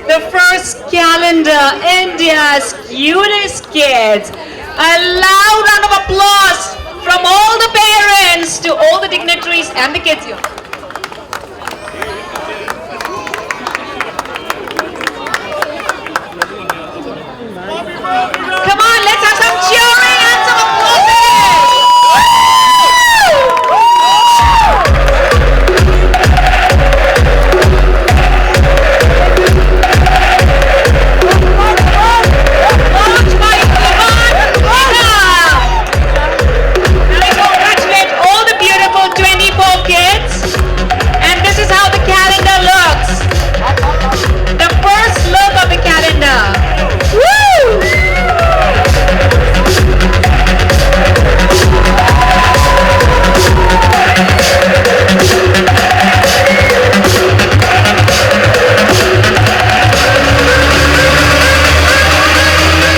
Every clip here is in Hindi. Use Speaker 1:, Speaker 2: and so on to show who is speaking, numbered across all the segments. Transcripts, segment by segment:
Speaker 1: The first calendar, India's cutest kids. A loud round of applause from all the parents to all the dignitaries and the kids here. Come on, let's have some cheering and some applause. Launched by Ivan Rana. And I congratulate all the beautiful 24 kids. And this is how the calendar looks. The first look of the calendar.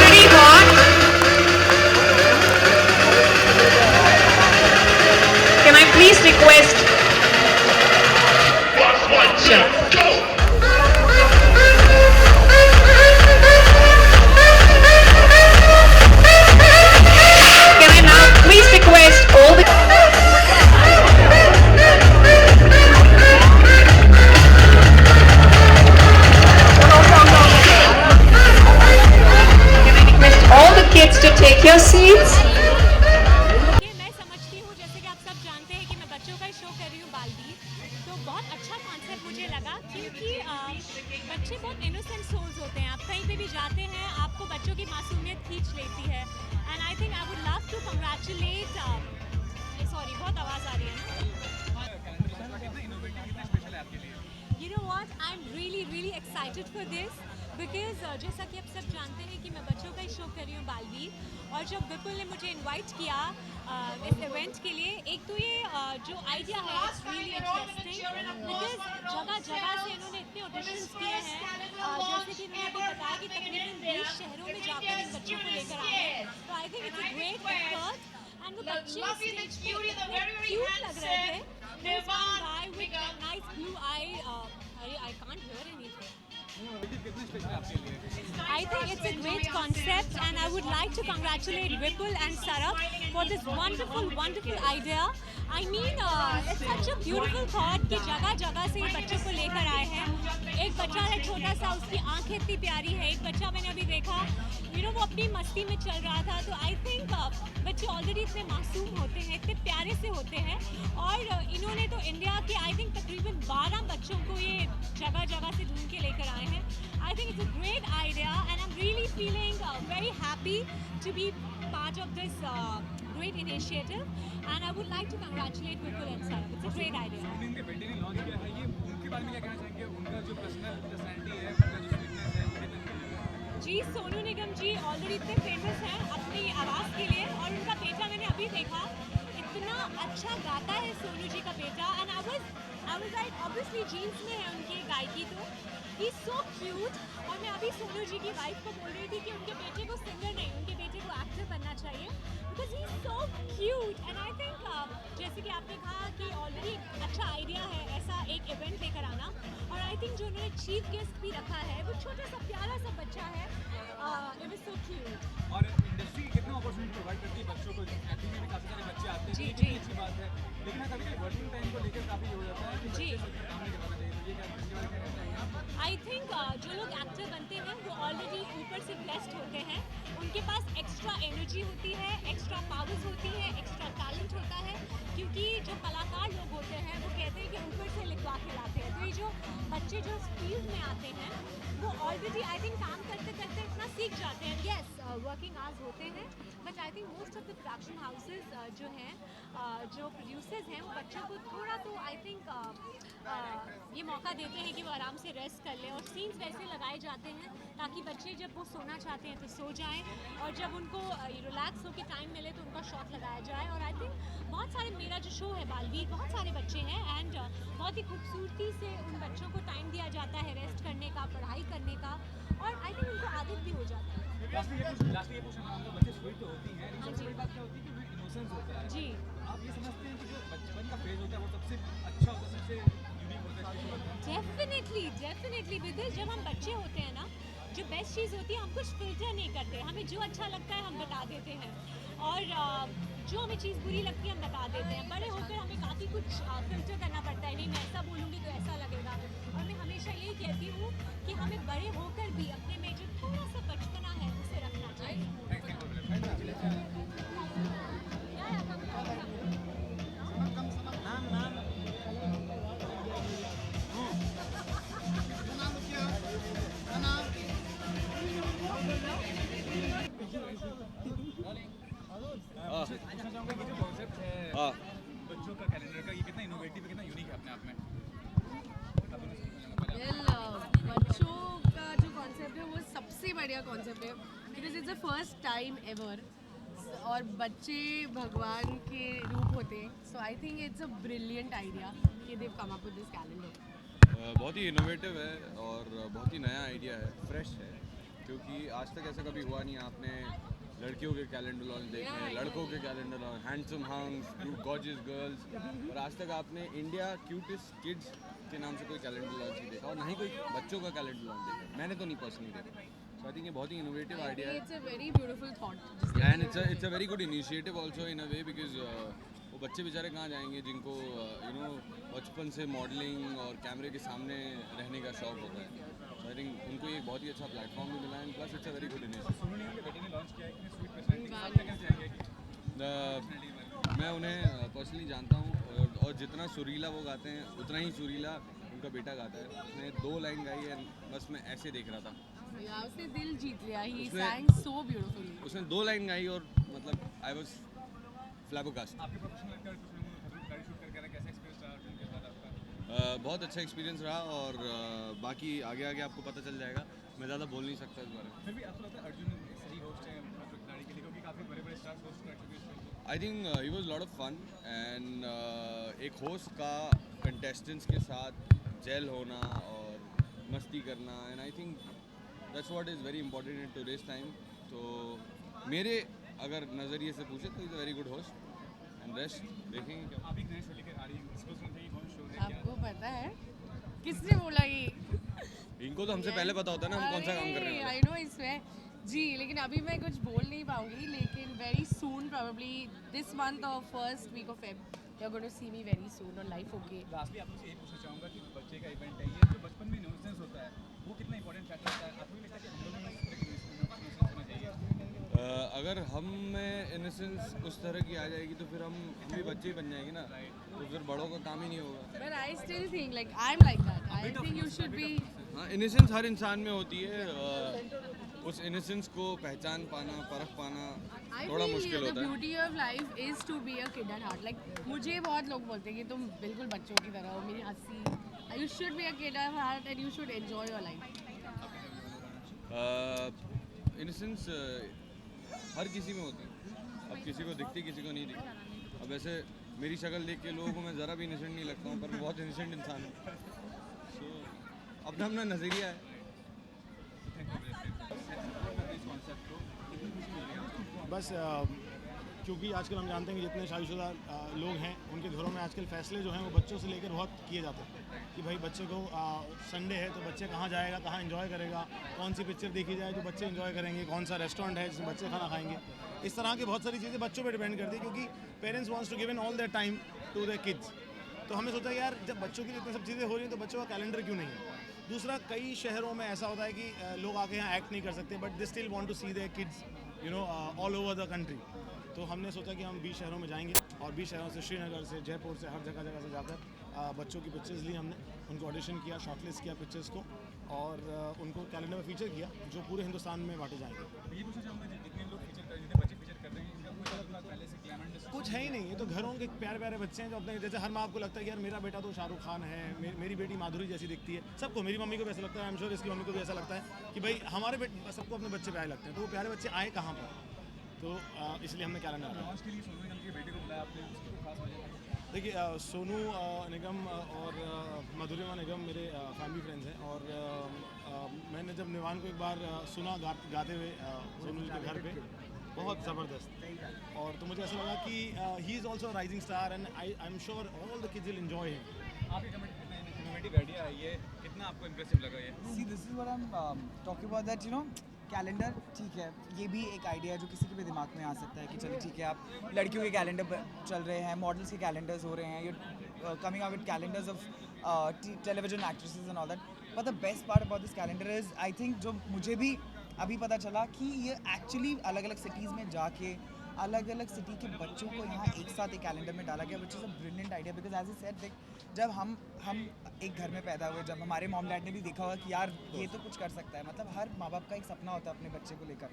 Speaker 1: Pretty hot. Can I please request? Sure. Can I now please request all the all the kids to take your seats?
Speaker 2: मैं समझती हूँ जैसे कि आप सब जानते हैं कि मैं बच्चों का ही शो कर रही हूँ बालवीर, तो बहुत अच्छा कॉन्सेप्ट मुझे लगा क्योंकि बच्चे बहुत इनोसेंट सोल्स होते हैं। आप कहीं पे भी जाते हैं आपको बच्चों की मासूमियत खींच लेती है। And I think I would love to congratulate sorry बहुत आवाज़ आ रही है ना। You know what? I'm really excited for this because जैसा कि आप सब जानते हैं कि मैं बच्चों का ही शो कर रही हूँ बालवीर, और जब विपुल ने मुझे इनवाइट किया इस इवेंट के लिए, एक तो ये जो आइडिया है इट्स रियली इंटरेस्टिंग बिकॉज जगह जगह से इन्होंने इतने ऑडिशंस किए हैं, जैसे कि इन्होंने अभी बताया कि तकरीबन 20 शहरों में जाकर इन बच्चों को लेकर आए हैं। तो आई think it's a great effort and वो बच्चे स्टेज पे इतने क्यूट लग रहे थे। There's one guy with a nice blue eye. I can't hear anything. I think it's a great concept and I would like to congratulate Vipul and Sarab for this wonderful idea. I mean, it's such a beautiful thought कि जगह जगह से ये बच्चों को लेकर आए हैं। एक बच्चा है छोटा सा, उसकी आंखें इतनी प्यारी है। एक बच्चा मैंने अभी देखा, वो अपनी मस्ती में चल रहा था। तो आई थिंक बच्चे ऑलरेडी इतने मासूम होते हैं, इतने प्यारे से होते हैं, और इन्होंने तो इंडिया के आई थिंक तकरीबन 12 बच्चों को ये जगह जगह से ढूंढ के लेकर आए हैं। I think it's a great idea and I'm really feeling very happy to be part of this great initiative and I would like to congratulate Vipul and Sarab. It's a great idea.
Speaker 3: इनके बेटे ने लॉन्च किया है, ये उनके बारे में क्या कहना चाहेंगे? उनका जो पर्सनालिटी है, उनका जो फिटनेस है,
Speaker 2: जी सोनू निगम जी ऑलरेडी इतने फेमस हैं अपनी आवाज़ के लिए, और उनका बेटा मैंने अभी देखा, इतना अच्छा गाता है सोनू जी का बेटा। And I was like obviously genes में है उनकी गायकी, तो ही इज सो क्यूट। और मैं अभी सोनू जी की वाइफ को बोल रही थी कि उनके बेटे को सिंगर नहीं, उनके बेटे को एक्टर बनना चाहिए because he is so cute. And I think जैसे कि आपने कहा कि ऑलरेडी अच्छा आइडिया है ऐसा एक इवेंट लेकर आना, और आई थिंक जो उन्होंने चीफ गेस्ट भी रखा है वो छोटा सा प्यारा सा बच्चा है। It was so cute.
Speaker 3: और इंडस्ट्री कितना अपॉर्चुनिटी प्रोवाइड करती है बच्चों को, एक्टिंग में भी काफ़ी सारे बच्चे आते हैं,
Speaker 2: जी,
Speaker 3: ये
Speaker 2: जी।
Speaker 3: भी अच्छी बात है, लेकिन हाँ कभी वर्किंग टाइम को लेकर काफ़ी हो जाता है कि
Speaker 2: जी।
Speaker 3: बच्चे सब काम नहीं कर पाते, तो ये क्या इसके बारे में क्या कहना चाहिए आप?
Speaker 2: आई थिंक जो लोग एक्टर बनते हैं वो ऑलरेडी ऊपर से ब्लेस्ड होते हैं, उनके पास एक्स्ट्रा एनर्जी होती है, एक्स्ट्रा पावर्स होती है, एक्स्ट्रा टैलेंट होता है, क्योंकि जो कलाकार लोग होते हैं वो कहते हैं कि ऊपर से लिखवा के लाते हैं। तो ये जो बच्चे जो फील्ड में आते हैं वो ऑलरेडी आई थिंक काम करते करते इतना सीख जाते हैं। येस वर्किंग आवर्स होते हैं, but I think most of the production houses जो हैं जो प्रोड्यूसर्स हैं वो बच्चों को थोड़ा तो आई थिंक ये मौका देते हैं कि वो आराम से रेस्ट कर लें, और सीन्स वैसे लगाए जाते हैं ताकि बच्चे जब वो सोना चाहते हैं तो सो जाएं, और जब उनको रिलैक्स होकर टाइम मिले तो उनका शॉट लगाया जाए। और आई थिंक बहुत सारे, मेरा जो शो है बालवीर, बहुत सारे बच्चे हैं एंड बहुत ही खूबसूरती से उन बच्चों को टाइम दिया जाता है रेस्ट करने का, पढ़ाई करने का, और आई थिंक उनको आदत भी हो जाता है।
Speaker 3: लास्टली ये पूछना चाहूँगा, बच्चे स्वीट तो होती हैं,
Speaker 2: हाँ
Speaker 3: लेकिन
Speaker 2: जी।
Speaker 3: बड़ी बात क्या होती है कि उनमें इनोसेंस होता है।
Speaker 2: जी।
Speaker 3: आप ये समझते हैं कि जो बचपन का फेज होता है वो सबसे अच्छा होता है, सबसे यूनिक होता है?
Speaker 2: डेफिनेटली विदिल, जब हम बच्चे होते हैं ना, जो बेस्ट चीज़ होती है, हम कुछ फिल्टर नहीं करते, हमें जो अच्छा लगता है हम बता देते हैं, और जो हमें चीज़ बुरी लगती है हम बता देते हैं। बड़े होकर हमें काफ़ी कुछ फिल्टर करना पड़ता है, नहीं मैं ऐसा बोलूँगी तो ऐसा लगेगा। और मैं हमेशा यही कहती हूँ कि हमें बड़े होकर भी अपने में जो थोड़ा सा बचपना है उसे रखना चाहिए।
Speaker 3: पूछना चाहूँगा कि जो कॉन्सेप्ट है बच्चों का कैलेंडर का, ये कितना इनोवेटिव, कितना यूनिक है अपने आप में।
Speaker 4: बच्चों का जो कॉन्सेप्ट है वो सबसे बढ़िया कॉन्सेप्ट है, because it's the first time ever, और बच्चे भगवान के रूप होते हैं। So I think it's a brilliant idea कि Dev come up with this calendar.
Speaker 5: बहुत ही इनोवेटिव है और बहुत ही नया आइडिया है, फ्रेश है, क्योंकि आज तक ऐसा कभी हुआ नहीं। आपने लड़कियों के कैलेंडर लॉन्च देखे हैं, लड़कों के calendar launch, handsome hunks, to gorgeous girls, और आज तक आपने इंडिया क्यूटेस्ट किड्स के नाम से कोई कैलेंडर लॉन्च नहीं देखा, और ना ही कोई बच्चों का कैलेंडर लॉन्च देखा। मैंने तो नहीं पर्सनली देखा। सो आई थिंक ये बहुत ही इनोवेटिव आइडिया है,
Speaker 4: it's a very beautiful thought,
Speaker 5: and it's a very good initiative also in a way, because वो बच्चे बेचारे कहाँ जाएंगे जिनको बचपन से मॉडलिंग और कैमरे के सामने रहने का शौक होता है। सो आई थिंक उनको ये बहुत ही अच्छा प्लेटफॉर्म भी मिला है, plus it's a very good initiative.
Speaker 3: Sonu Nigam के बेटे ने लॉन्च किया है, इतने स्वीट पर्सनैलिटी के साथ क्या चाहेंगे कि
Speaker 5: मैं उन्हें पर्सनली जानता हूँ, और जितना सुरीला वो गाते हैं उतना ही सुरीला उनका बेटा गाता है। उसने 2 लाइन गाई है, बस मैं ऐसे देख रहा था,
Speaker 4: उसने दिल जीत लिया। ही
Speaker 5: उसने-
Speaker 4: sang so beautifully।
Speaker 5: उसने 2 लाइन गाई और मतलब आई वॉज फ्लैबोकास्ट।
Speaker 3: आपके प्रोफेशनल लाइफ का कुछ गाड़ी शूट करके कैसा एक्सपीरियंस रहा फिल्म के साथ आपका?
Speaker 5: बहुत अच्छा एक्सपीरियंस रहा, और बाकी आगे आगे आपको पता चल जाएगा। मैं ज़्यादा बोल नहीं सकता इस बारे में।
Speaker 3: फिर भी आपको लगता है अर्जुन सही होस्ट है खतरों के खिलाड़ी के लिए, क्योंकि काफ़ी बड़े बड़े स्टार्स होस्ट कर चुके हैं इस फिल्म को?
Speaker 5: I think he was lot of fun, and एक होस्ट का कंटेस्टेंट्स के साथ जेल होना और मस्ती करना, and I think that's what is very important in today's time. तो मेरे अगर नज़रिए से पूछे तो is a very good host, and rest देखेंगे क्या।
Speaker 3: आप एक नया शो लेकर आ रही हैं, सपोज नहीं कौन शो है क्या?
Speaker 4: आपको पता है किसने बोला ये?
Speaker 5: इनको तो हमसे पहले पता होता है ना हम कौन सा काम कर रहे हैं।
Speaker 4: आई नो इसमें जी, लेकिन अभी मैं कुछ बोल नहीं पाऊंगी, लेकिन very soon, probably this month और first week of Feb, you are going to see me very soon on life. Okay,
Speaker 3: lastly आपसे यही पूछना चाहूँगा कि बच्चे का इवेंट है ये, जो बचपन में इनोसेंस होता है वो कितना इंपॉर्टेंट फैक्टर होता है? आपको भी लगता है कि हम लोगों में इनोसेंस होना चाहिए?
Speaker 5: अगर हम में इनोसेंस उस तरह की आ जाएगी तो फिर हम भी बच्चे ही बन जाएंगे ना, तो फिर बड़ों का काम ही नहीं होगा।
Speaker 4: But I still think like I am like that. I think you should be.
Speaker 5: हाँ, इनोसेंस हर इंसान में होती है, उस इनोसेंस को पहचान पाना, परख पाना
Speaker 4: I
Speaker 5: थोड़ा
Speaker 4: feel
Speaker 5: मुश्किल
Speaker 4: the
Speaker 5: होता है।
Speaker 4: beauty of life is to be a kid at heart. Like मुझे बहुत लोग बोलते हैं कि तुम बिल्कुल बच्चों की तरह हो, मेरी हंसी। You should be a kid at heart and you should enjoy your life.
Speaker 5: Innocence हर किसी में होती है, अब किसी को दिखती किसी को नहीं दिखती। अब वैसे मेरी शक्ल देख के लोगों को मैं ज़रा भी इनोसेंट नहीं लगता हूँ, पर मैं बहुत इनोसेंट इंसान हूँ। सो अपना अपना नज़रिया है।
Speaker 6: बस क्योंकि आजकल हम जानते हैं कि जितने शादीशुदा लोग हैं उनके घरों में आजकल फैसले जो हैं वो बच्चों से लेकर बहुत किए जाते हैं कि भाई बच्चे को संडे है तो बच्चे कहाँ जाएगा, कहाँ एंजॉय करेगा, कौन सी पिक्चर देखी जाए जो बच्चे एंजॉय करेंगे, कौन सा रेस्टोरेंट है जिसमें बच्चे खाना खाएंगे। इस तरह की बहुत सारी चीज़ें बच्चों पर डिपेंड करती है, क्योंकि parents wants to give in all their time to their kids. तो हमने सोचा यार जब बच्चों के लिए इतनी सब चीज़ें हो रही हैं तो बच्चों का कैलेंडर क्यों नहीं है। दूसरा, कई शहरों में ऐसा होता है कि लोग आके यहाँ एक्ट नहीं कर सकते, but they still want to see their kids all over the country. तो हमने सोचा कि हम 20 शहरों में जाएंगे, और 20 शहरों से, श्रीनगर से, जयपुर से, हर जगह से जाकर बच्चों की पिक्चर्स ली हमने, उनको ऑडिशन किया, शॉर्टलिस्ट किया पिक्चर्स को, और उनको कैलेंडर में फीचर किया जो पूरे हिंदुस्तान में बांटे जाएंगे।
Speaker 3: ये पूछना चाहूँगा जितने लोग फीचर कर, जितने बच्चे फीचर कर रहे हैं, इनका कोई अलग पहले से ग्लैमर इंडस्ट्री
Speaker 6: कुछ है ही नहीं, ये तो घरों के प्यारे प्यारे बच्चे हैं जो अपने, जैसे हर माँ को लगता है कि यार मेरा बेटा तो शाहरुख खान है, मेरी बेटी माधुरी जैसी दिखती है। सबको, मेरी मम्मी को भी ऐसा लगता है, आई एम श्योर इसकी मम्मी को भी ऐसा लगता है कि भाई हमारे सबको अपने बच्चे प्यारे लगते हैं। तो वो प्यारे बच्चे आए कहाँ पर, तो इसलिए हमने कैलेंडर।
Speaker 3: लॉन्च के लिए सोनू निगम के बेटे को बुलाया आपने, उसकी कोई खास वजह है?
Speaker 6: देखिए, सोनू निगम और मधुरिमा निगम मेरे फैमिली फ्रेंड्स हैं, और मैंने जब निवान को एक बार सुना गाते हुए सोनू जी के घर पे, बहुत ज़बरदस्त, और तो मुझे ऐसा लगा कि he is also rising star, and I am sure all the kids will enjoy him.
Speaker 3: आपके कमेंट कितने इनोवेटिव क्रिएटिव आइडिया है ये, कितना आपको इम्प्रेसिव लगा ये?
Speaker 7: See, this is what I'm talking about, that you know, calendar ठीक है, ये भी एक आइडिया है जो किसी के भी दिमाग में आ सकता है कि चलो ठीक है, आप लड़कियों के कैलेंडर चल रहे हैं, मॉडल्स के कैलेंडर्स हो रहे हैं, you coming out with calendars of television actresses and all that, but the best part about this calendar is I think जो मुझे भी अभी पता चला कि ये एक्चुअली अलग अलग सिटीज़ में जाके अलग अलग सिटी के बच्चों को यहाँ एक साथ एक कैलेंडर में डाला गया, which is a brilliant idea, because as a said देख, जब हम एक घर में पैदा हुए, जब हमारे मॉम डैड ने भी देखा होगा कि यार ये तो कुछ कर सकता है, मतलब हर माँ बाप का एक सपना होता है अपने बच्चे को लेकर।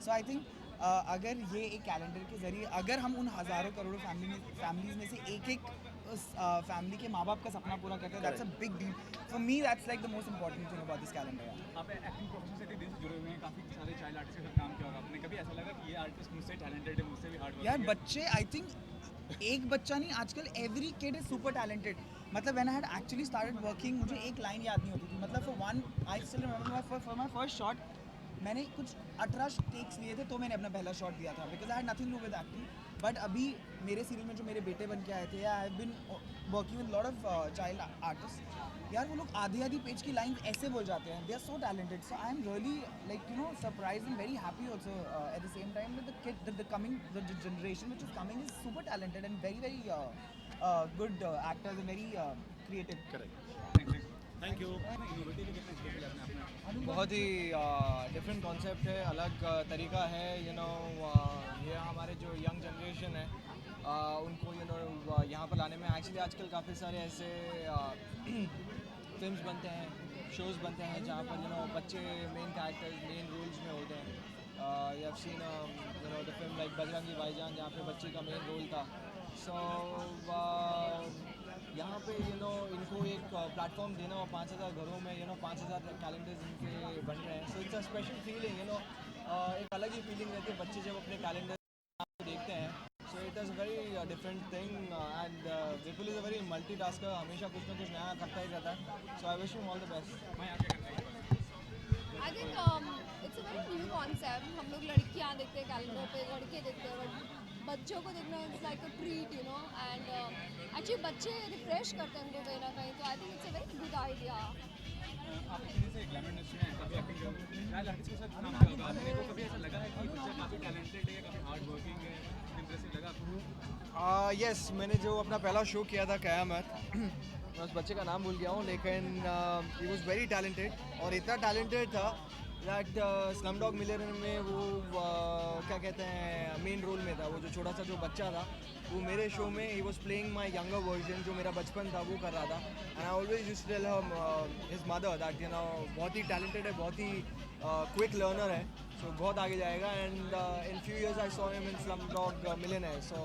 Speaker 7: सो आई थिंक अगर ये एक कैलेंडर के ज़रिए अगर हम उन हज़ारों करोड़ों फैमिलीज़ में से एक उस फैमिली के माँ बाप का सपना पूरा करते हैं, that's a big deal for me, that's like the most important thing about this calendar.
Speaker 3: आप एक्टिंग प्रोफेशन से दिन से जुड़े हुए हैं, काफ़ी सारे चाइल्ड आर्टिस्ट के साथ काम किया होगा आपने, कभी ऐसा लगा कि ये आर्टिस्ट मुझसे टैलेंटेड है, मुझसे भी हार्ड वर्क
Speaker 7: यार बच्चे, आई थिंक एक बच्चा नहीं, आजकल every kid is super talented. मतलब when I had actually started working, मुझे एक लाइन याद नहीं होती थी, मतलब for one I still remember for my first shot मैंने कुछ 18 टेक्स लिए थे तो मैंने अपना पहला शॉट दिया था, because I had nothing to do with acting. But अभी मेरे सीरियल में जो मेरे बेटे बन के आए थे, I have been working with lot of child artist, यार वो लोग आधी पेज की लाइन ऐसे बोल जाते हैं, they are so talented. So I am really like you know surprise and very happy also at the same time that the kid the coming the generation which is coming is super talented and very good actors and very creative.
Speaker 6: Correct, thank you.
Speaker 3: Innovative कितना एक्सप्लोर किया आपने अपना?
Speaker 8: बहुत ही डिफरेंट कॉन्सेप्ट है, अलग तरीका है, यू नो ये हमारे जो यंग जनरेशन है उनको यू नो यहाँ पर लाने में एक्चुअली आजकल काफ़ी सारे ऐसे फिल्म्स बनते हैं, शोज़ बनते हैं जहाँ पर यू नो बच्चे मेन कैरेक्टर्स मेन रोल्स में होते हैं। You have seen you know the film like Bajrangi भाईजान जहाँ पे बच्चे का मेन रोल था। सो यहाँ पे यू नो इनको एक प्लेटफॉर्म देना और 5000 घरों में यू नो 5000 कैलेंडर्स इनके बन रहे हैं। So it's a special feeling, you know एक अलग ही फीलिंग रहती है बच्चे जब अपने कैलेंडर देखते हैं। So it is a very different thing and Vipul is a very multitasker, हमेशा कुछ ना कुछ नया करता ही रहता है। So I wish him all the best.
Speaker 3: मैं आपके करना है
Speaker 9: I think it's a very new concept. हम लोग लड़कियाँ देखते हैं कैलेंडर पे, लड़के देखते हैं, बट बच्चों को देखना it's like a treat, you know, and actually बच्चे रिफ्रेश करते हैं उनको कहीं ना कहीं, तो आई think it's a very good idea.
Speaker 3: आप इतने से ग्लैमर इंडस्ट्री में काफ़ी एक्टिंग किया होगा, चाइल्ड आर्टिस्ट के साथ काम किया होगा आपने, को कभी ऐसा लगा है कि बच्चा काफ़ी टैलेंटेड है, काफ़ी हार्ड वर्किंग है, इम्प्रेसिव लगा आपको?
Speaker 8: यस, मैंने जो अपना पहला शो किया था क़यामत मैं उस बच्चे का नाम भूल गया हूँ, लेकिन ही वॉज वेरी टैलेंटेड और इतना टैलेंटेड था दैट स्लमडॉग मिलियनेयर में वो क्या कहते हैं मेन रोल में था। वो जो छोटा सा जो बच्चा था वो मेरे शो में ही was playing my younger version, जो मेरा बचपन था वो कर रहा था। And I always used to tell his mother that you know बहुत ही टैलेंटेड है, बहुत ही क्विक लर्नर है, सो बहुत आगे जाएगा। And in few years I saw him in Slumdog Millionaire. So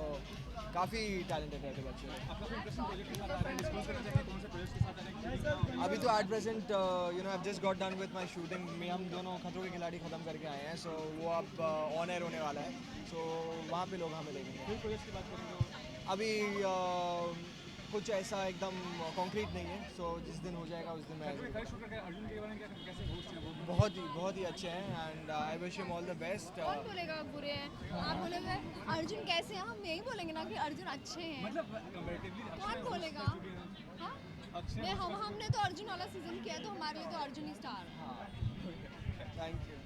Speaker 8: काफ़ी टैलेंटेड है बच्चे।
Speaker 3: आपका कोई इंटरेस्टिंग प्रोजेक्ट के साथ आ रहा है, डिस्कस करना चाहिए कौन से प्रोजेक्ट के साथ आ रहे हैं?
Speaker 8: अभी तो at present you know I just got done with my shooting में, हम दोनों खतरों के खिलाड़ी ख़त्म करके आए हैं। सो वो अब ऑन एयर होने वाला है, सो वहाँ पे लोग हमें देखेंगे।
Speaker 3: कोई प्रोजेक्ट की बात करेंगे?
Speaker 8: अभी कुछ ऐसा एकदम कॉन्क्रीट नहीं है, सो जिस दिन हो जाएगा उस दिन मैं
Speaker 3: खैर शूट करके अर्जुन के बारे में क्या कैसे होस्ट हैं वो?
Speaker 8: बहुत ही अच्छे हैं and I wish him all the best.
Speaker 9: कौन बोलेगा बुरे हैं? आप बोलेंगे अर्जुन कैसे हैं, हम यही बोलेंगे ना कि अर्जुन अच्छे हैं।
Speaker 3: मतलब कंपैरेटिवली
Speaker 9: कौन बोलेगा? हाँ, मैं हमने तो अर्जुन वाला सीजन किया, तो हमारे लिए तो अर्जुन ही स्टार।
Speaker 8: Thank you.